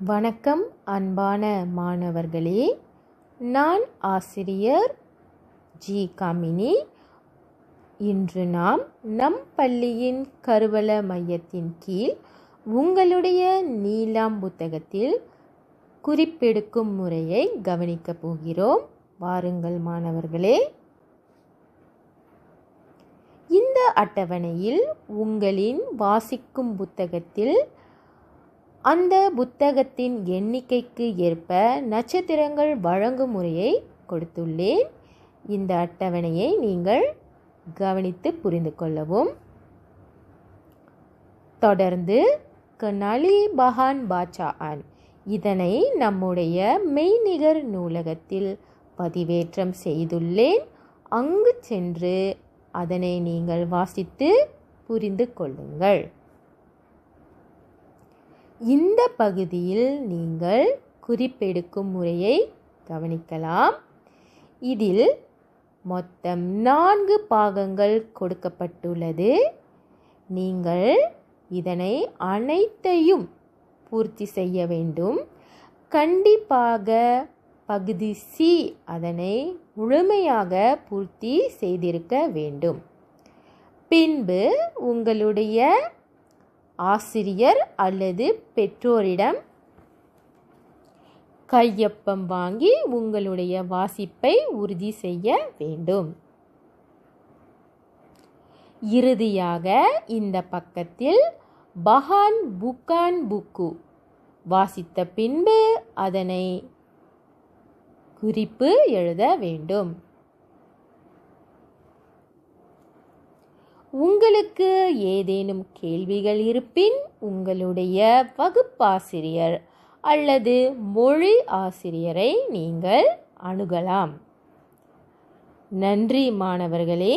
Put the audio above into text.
வணக்கம் அன்பான மாணவர்களே, நான் ஆசிரியர் ஜி. காமினி. இன்று நாம் நம் பள்ளியின் கருவள மையத்தின் கீழ் உங்களுடைய நீலாம் புத்தகத்தில் குறிப்பெடுக்கும் முறையை கவனிக்கப் போகிறோம். வாருங்கள் மாணவர்களே. இந்த அட்டவணையில் உங்களின் வாசிக்கும் புத்தகத்தில் அந்த புத்தகத்தின் எண்ணிக்கைக்கு ஏற்ப நட்சத்திரங்கள் வழங்கும் முறையை கொடுத்துள்ளேன். இந்த அட்டவணையை நீங்கள் கவனித்து புரிந்து கொள்ளவும். தொடர்ந்து கனாலி பஹான் பாச்சான் இதனை நம்முடைய மெய்நிகர் நூலகத்தில் பதிவேற்றம் செய்துள்ளேன். அங்கு சென்று அதனை நீங்கள் வாசித்து புரிந்து கொள்ளுங்கள். இந்த பகுதியில் நீங்கள் குறிப்பெடுக்கும் முறையை கவனிக்கலாம். இதில் மொத்தம் 4 பாகங்கள் கொடுக்கப்பட்டுள்ளது. நீங்கள் இதனை அனைத்தையும் பூர்த்தி செய்ய வேண்டும். கண்டிப்பாக பகுதி சி அதனை முழுமையாக பூர்த்தி செய்திருக்க வேண்டும். பின்பு உங்களுடைய ஆசிரியர் அல்லது பெற்றோரிடம் கையொப்பம் வாங்கி உங்களுடைய வாசிப்பை உறுதி செய்ய வேண்டும். இறுதியாக இந்த பக்கத்தில் பஹான் புக்கான் புக்கு வாசித்த பின்பு அதனை குறிப்பு எழுத வேண்டும். உங்களுக்கு ஏதேனும் கேள்விகள் இருப்பின் உங்களுடைய வகுப்பாசிரியர் அல்லது மொழி ஆசிரியரை நீங்கள் அணுகலாம். நன்றி மாணவர்களே.